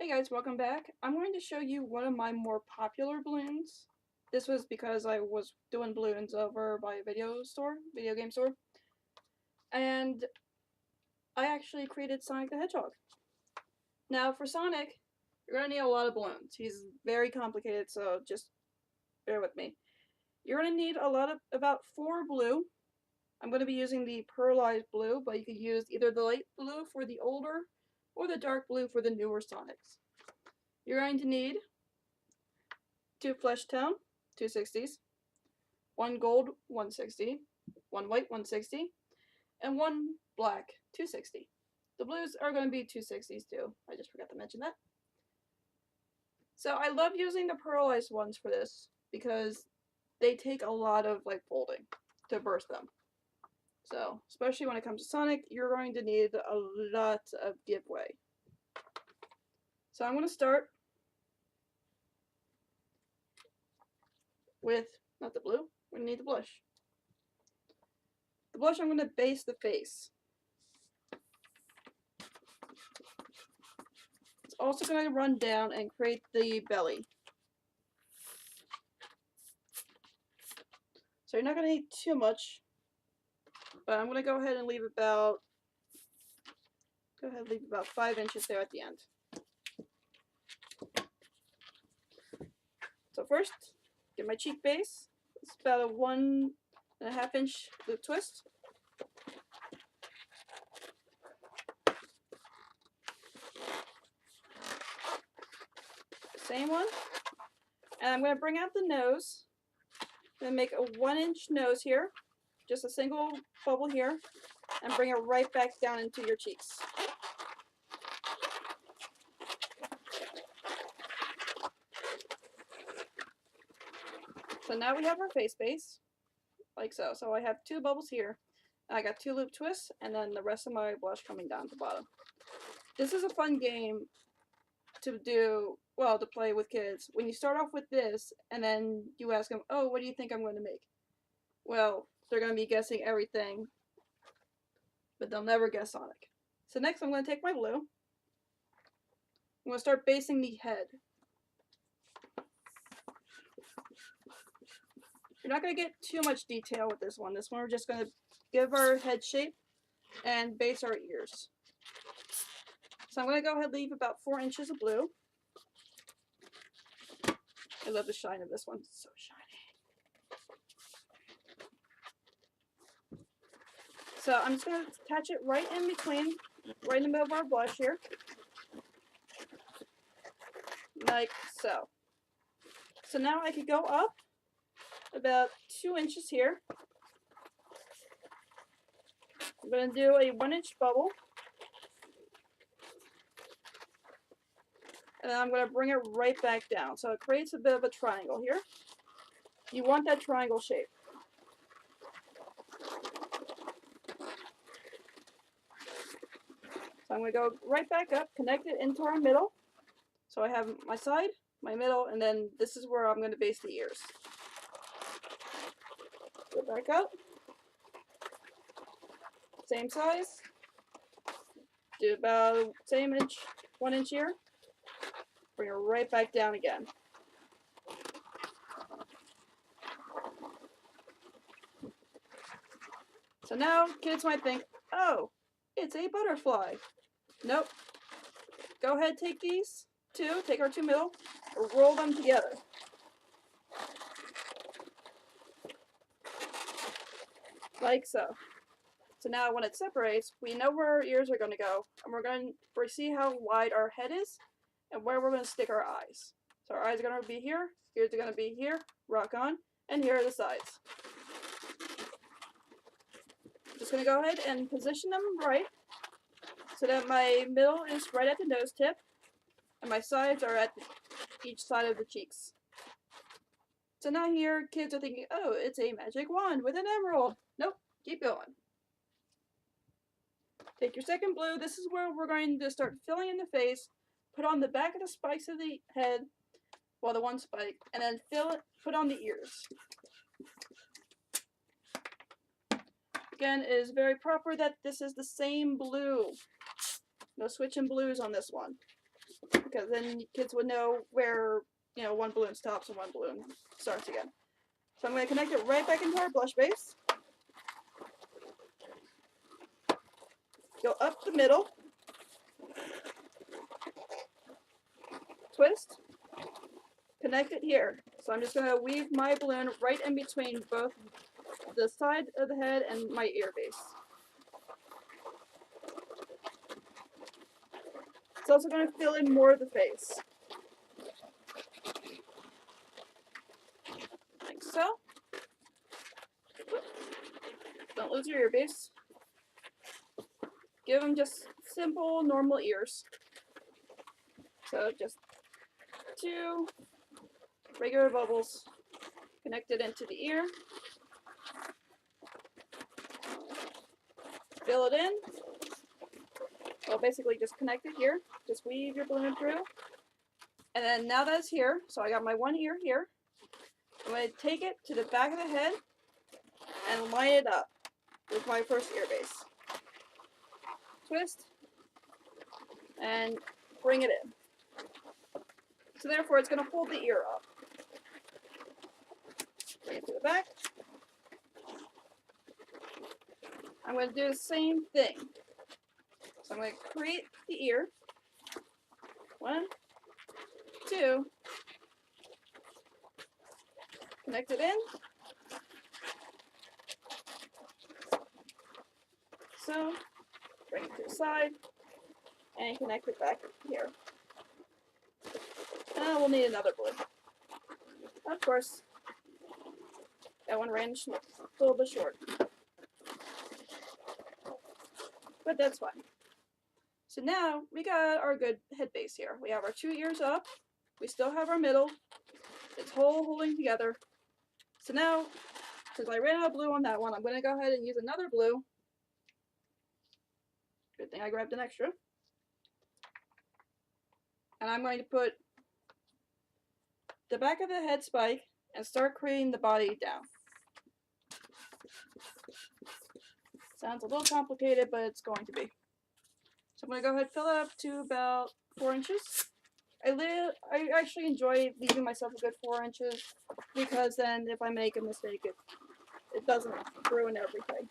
Hey guys, welcome back. I'm going to show you one of my more popular balloons. This was because I was doing balloons over by a video game store, and I actually created Sonic the Hedgehog. Now for Sonic, you're going to need a lot of balloons. He's very complicated, so just bear with me. You're going to need about 4 blue. I'm going to be using the pearlized blue, but you could use either the light blue for the older or the dark blue for the newer Sonics. You're going to need 2 flesh tone 260s, 1 gold 160, 1 white 160, and 1 black 260. The blues are going to be 260s too. I just forgot to mention that. So I love using the pearlized ones for this because they take a lot of folding to burst them. So especially when it comes to Sonic, you're going to need a lot of giveaway. So I'm going to start with, not the blue, we're going to need the blush. The blush I'm going to base the face. It's also going to run down and create the belly. So you're not going to need too much, but I'm going to go ahead and leave about 5 inches there at the end. So first, get my cheek base. It's about a 1.5 inch loop twist. Same one. And I'm going to bring out the nose. I'm going to make a 1 inch nose here. Just a single bubble here. And bring it right back down into your cheeks. So now we have our face base, like so. So I have 2 bubbles here. I got 2 loop twists, and then the rest of my blush coming down to the bottom. This is a fun game to do, well, to play with kids. When you start off with this, and then you ask them, oh, what do you think I'm going to make? Well, they're going to be guessing everything, but they'll never guess Sonic. So next I'm going to take my blue. I'm going to start basing the head. You're not going to get too much detail with this one. This one we're just going to give our head shape and base our ears. So I'm going to go ahead and leave about 4 inches of blue. I love the shine of this one. It's so shiny. So I'm just going to attach it right in between, right in the middle of our blush here. Like so. So now I could go up about 2 inches here. I'm going to do a 1 inch bubble. And then I'm going to bring it right back down. So it creates a bit of a triangle here. You want that triangle shape. So I'm going to go right back up, connect it into our middle. So I have my side, my middle, and then this is where I'm going to base the ears. Go back up. Same size. Do about same inch, 1 inch here. Bring it right back down again. So now kids might think, oh, it's a butterfly. Nope. Go ahead, take these 2, take our 2 middle, roll them together. Like so. So now when it separates, we know where our ears are going to go, and we're going to see how wide our head is and where we're going to stick our eyes. So our eyes are going to be here, ears are going to be here, rock on, and here are the sides. Just going to go ahead and position them right so that my middle is right at the nose tip and my sides are at each side of the cheeks. So now here kids are thinking, oh, it's a magic wand with an emerald. Nope, keep going. Take your second blue. This is where we're going to start filling in the face. Put on the back of the spikes of the head, well, the one spike, and then put on the ears. Again, it is very proper that this is the same blue. No switching blues on this one. because then kids would know where, you know, one balloon stops and one balloon starts again. So I'm going to connect it right back into our blush base. Go up the middle. Twist. Connect it here. So I'm just going to weave my balloon right in between both the side of the head and my ear base. It's also going to fill in more of the face. Like so. Don't lose your ear base. Give them just simple, normal ears. So just 2 regular bubbles connected into the ear. Fill it in. Well, basically just connect it here. Just weave your balloon through. And then now that it's here, so I got my one ear here, I'm going to take it to the back of the head and line it up with my first ear base. Twist and bring it in. So therefore it's going to hold the ear up. Bring it to the back. I'm going to do the same thing. So I'm going to create the ear. 1, 2. Connect it in. So, bring it to the side and connect it back here. And we'll need another balloon. Of course, that one ran a little bit short. But that's fine. So now we got our good head base here. We have our 2 ears up. We still have our middle. It's holding together. So now, since I ran out of blue on that one, I'm going to go ahead and use another blue. Good thing I grabbed an extra. And I'm going to put the back of the head spike and start creating the body down. Sounds a little complicated, but it's going to be. So I'm going to go ahead and fill it up to about 4 inches. I actually enjoy leaving myself a good 4 inches because then if I make a mistake, it doesn't ruin everything.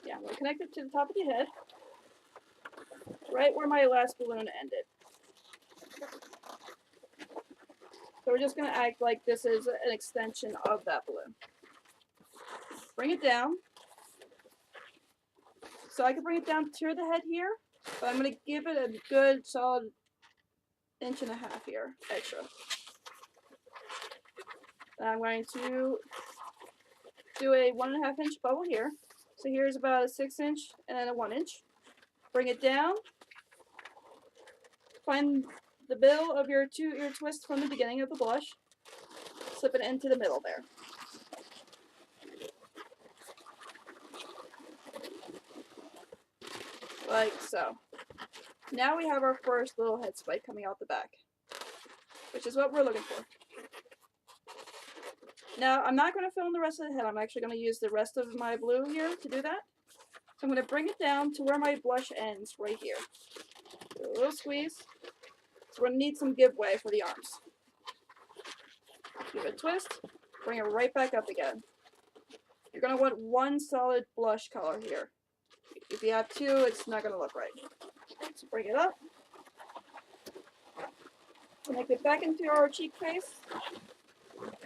Yeah, I'm going to connect it to the top of the head, right where my last balloon ended. So we're just going to act like this is an extension of that balloon. Bring it down. So I can bring it down to the head here, but I'm going to give it a good solid 1.5 inches here, extra. And I'm going to do a 1.5 inch bubble here. So here's about a 6 inch and then a 1 inch. Bring it down. Find the middle of your 2 ear twist from the beginning of the blush. Slip it into the middle there. Like so. Now we have our first little head spike coming out the back, which is what we're looking for. Now, I'm not going to fill in the rest of the head. I'm actually going to use the rest of my blue here to do that. So I'm going to bring it down to where my blush ends, right here. Do a little squeeze. So we're going to need some give way for the arms. Give it a twist. Bring it right back up again. You're going to want one solid blush color here. If you have 2, it's not going to look right. So bring it up. Connect it back into our cheek face.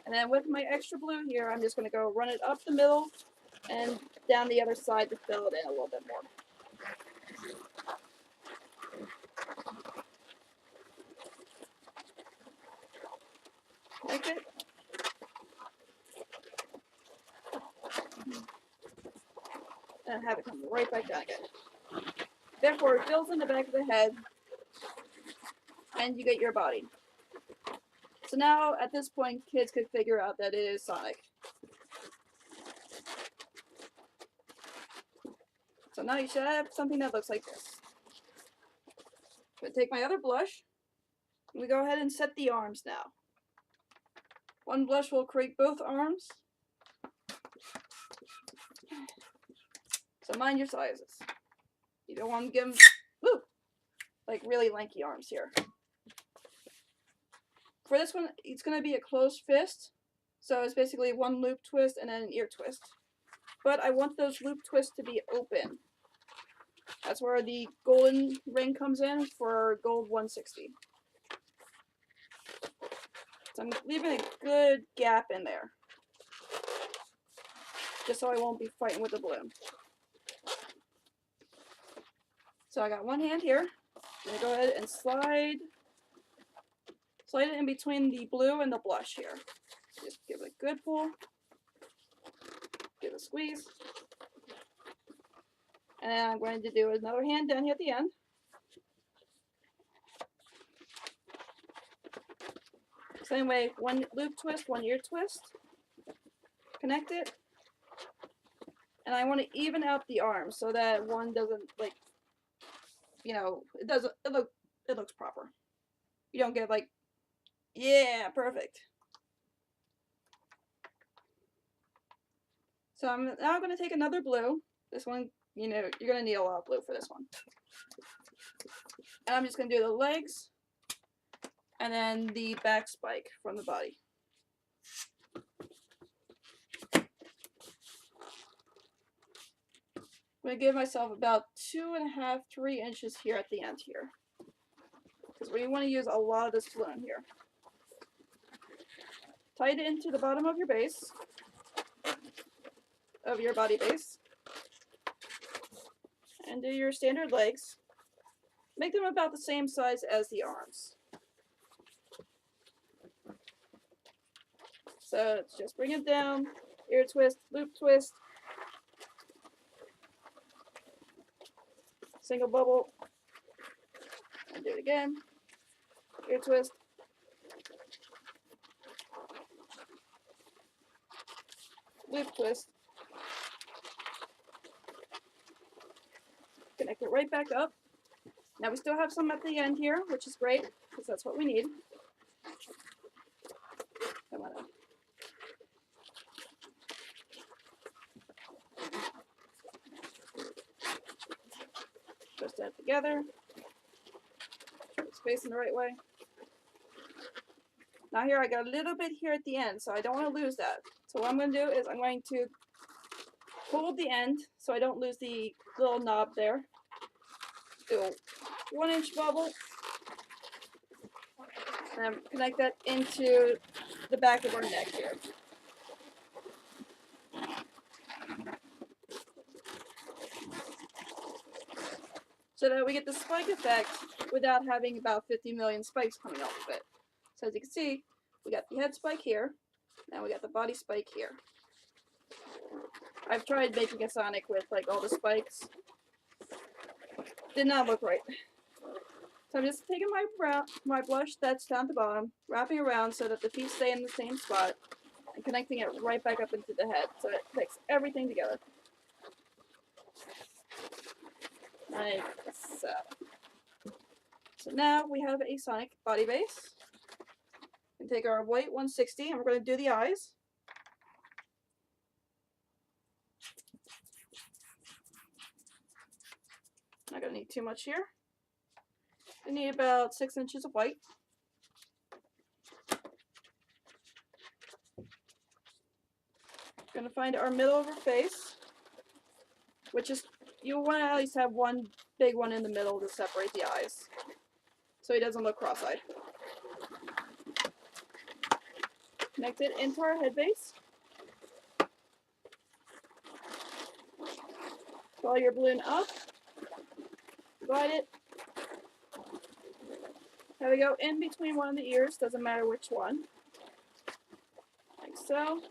And then with my extra blue here, I'm just going to go run it up the middle and down the other side to fill it in a little bit more. Connect it. And have it come right back down again. Therefore, it fills in the back of the head, and you get your body. So now, at this point, kids could figure out that it is Sonic. So now you should have something that looks like this. I'm going to take my other blush, and we go ahead and set the arms now. One blush will create both arms. So mind your sizes. You don't want to give them, woo, like really lanky arms here. For this one, it's going to be a closed fist. So it's basically one loop twist and then an ear twist. But I want those loop twists to be open. That's where the golden ring comes in for gold 160. So I'm leaving a good gap in there. Just so I won't be fighting with the balloon. So I got one hand here. I'm going to go ahead and slide it in between the blue and the blush here. Just give it a good pull. Give it a squeeze. And then I'm going to do another hand down here at the end. Same way, one loop twist, one ear twist. Connect it. And I want to even out the arms so that one doesn't, like, you know, it looks proper. You don't get like, yeah, perfect. So I'm now going to take another blue. This one, you know, you're going to need a lot of blue for this one. And I'm just going to do the legs and then the back spike from the body. I'm going to give myself about 2.5, 3 inches here at the end here. Because we want to use a lot of this balloon here. Tight it into the bottom of your base, of your body base. And do your standard legs. Make them about the same size as the arms. So just bring it down, ear twist, loop twist, single bubble, and do it again, ear twist, loop twist, connect it right back up. Now we still have some at the end here, which is great, because that's what we need. I want to twist that together, space in the right way. Now here I got a little bit here at the end, so I don't want to lose that. So what I'm going to do is I'm going to hold the end so I don't lose the little knob there. Do a 1-inch bubble and connect that into the back of our neck here. So that we get the spike effect without having about 50 million spikes coming off of it. So as you can see, we got the head spike here, now we got the body spike here. I've tried making a Sonic with like all the spikes. Did not look right. So I'm just taking my blush that's down at the bottom, wrapping around so that the feet stay in the same spot, and connecting it right back up into the head so it connects everything together. Like so. So now we have a Sonic body base. We can take our white 160 and we're going to do the eyes. Not going to need too much here. We need about 6 inches of white. Going to find our middle of our face, which is, you want to at least have one big one in the middle to separate the eyes, so he doesn't look cross-eyed. Connect it into our head base. Follow your balloon up. Divide it. Have it go in between one of the ears, doesn't matter which one. Like so.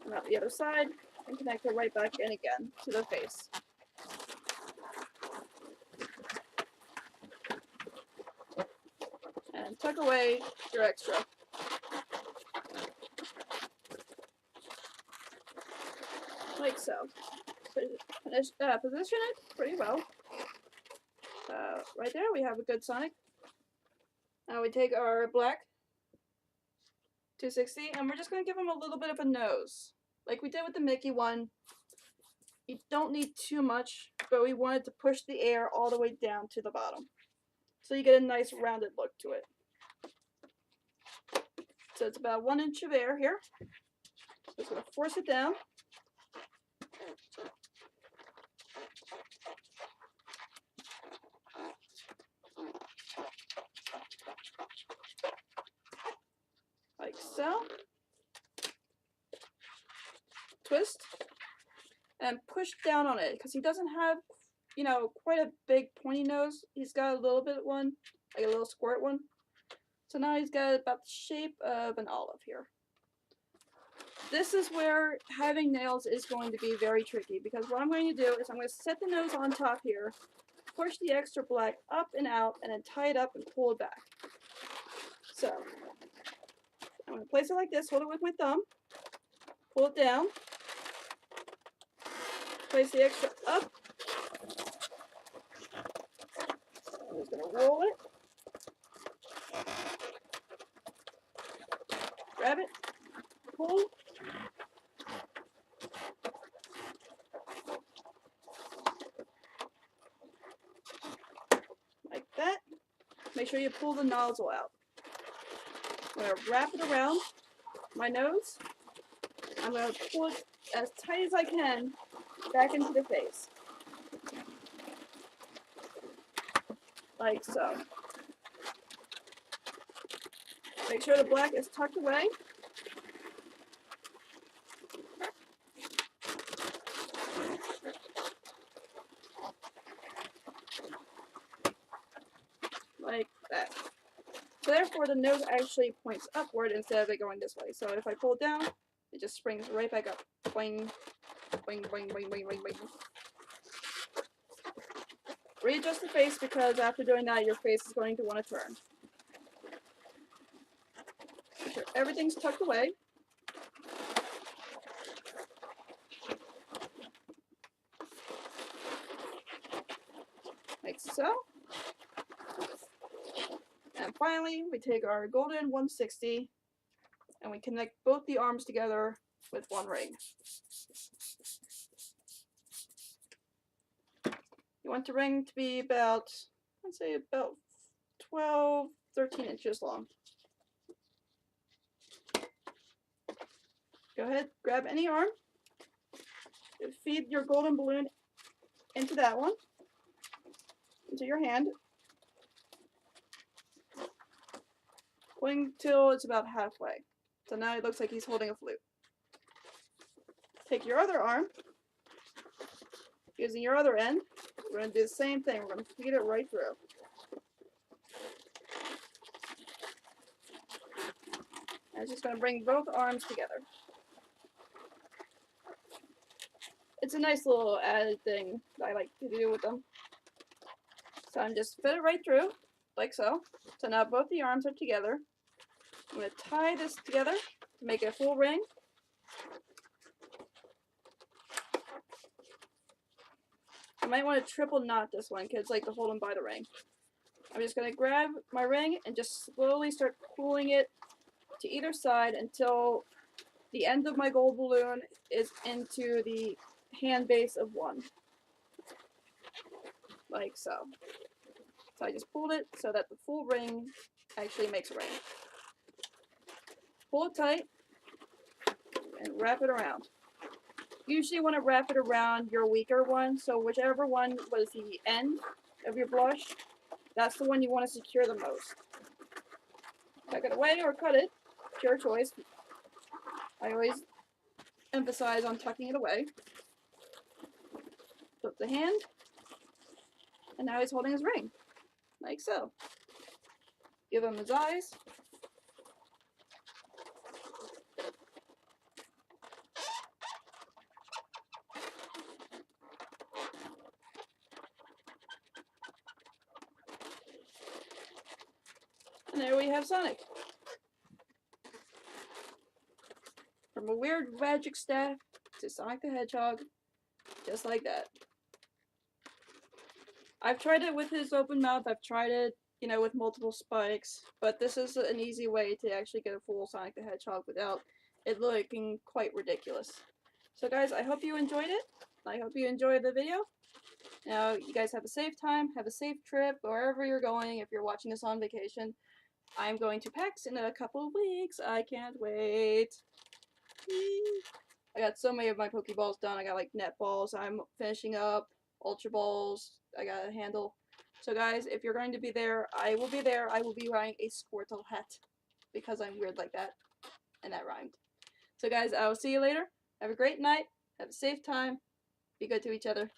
And out the other side, and connect it right back in again to the face. And tuck away your extra. Like so. Position it pretty well. Right there we have a good Sonic. Now we take our black 260 and we're just going to give him a little bit of a nose. Like we did with the Mickey one. You don't need too much, but we wanted to push the air all the way down to the bottom. So you get a nice rounded look to it. So it's about 1 inch of air here. So it's going to force it down. Like so. Twist. And push down on it, because he doesn't have, you know, quite a big pointy nose. He's got a little bit one, like a little squirt one. So now he's got about the shape of an olive here. This is where having nails is going to be very tricky, because what I'm going to do is I'm going to set the nose on top here, push the extra black up and out, and then tie it up and pull it back. So I'm going to place it like this, hold it with my thumb, pull it down, place the extra up. I'm just going to roll it, grab it, pull, like that. Make sure you pull the nozzle out. I'm going to wrap it around my nose. I'm going to pull it as tight as I can back into the face. Like so. Make sure the black is tucked away. Like that. So therefore the nose actually points upward instead of it going this way. So if I pull it down, it just springs right back up. Boing, boing, boing, boing, boing, boing, boing. Readjust the face, because after doing that your face is going to want to turn. Make sure everything's tucked away. Like so. And finally, we take our golden 160 and we connect both the arms together with one ring. You want the ring to be about, I'd say about 12, 13 inches long. Go ahead, grab any arm, feed your golden balloon into that one, into your hand, pulling till it's about halfway. So now it looks like he's holding a flute. Take your other arm, using your other end, we're going to do the same thing. We're going to feed it right through. And it's just going to bring both arms together. It's a nice little added thing that I like to do with them. So I'm just fit it right through, like so. So now both the arms are together. I'm going to tie this together to make it a full ring. I might want to triple knot this one because it's like to hold them by the ring. I'm just going to grab my ring and just slowly start pulling it to either side until the end of my gold balloon is into the hand base of one. Like so. So I just pulled it so that the full ring actually makes a ring. Pull it tight and wrap it around. Usually you want to wrap it around your weaker one, so whichever one was the end of your blush, that's the one you want to secure the most. Tuck it away or cut it, it's your choice. I always emphasize on tucking it away. Flip the hand, and now he's holding his ring, like so. Give him his eyes. And there we have Sonic. From a weird magic staff to Sonic the Hedgehog, just like that. I've tried it with his open mouth, I've tried it, you know, with multiple spikes, but this is an easy way to actually get a full Sonic the Hedgehog without it looking quite ridiculous. So guys, I hope you enjoyed it. I hope you enjoyed the video. Now, you guys have a safe time, have a safe trip, wherever you're going. If you're watching this on vacation, I'm going to PAX in a couple of weeks. I can't wait. I got so many of my Pokeballs done. I got like net balls. I'm finishing up Ultra Balls. I got a handle. So guys, if you're going to be there, I will be there. I will be wearing a Squirtle hat because I'm weird like that, and that rhymed. So guys, I will see you later. Have a great night. Have a safe time. Be good to each other.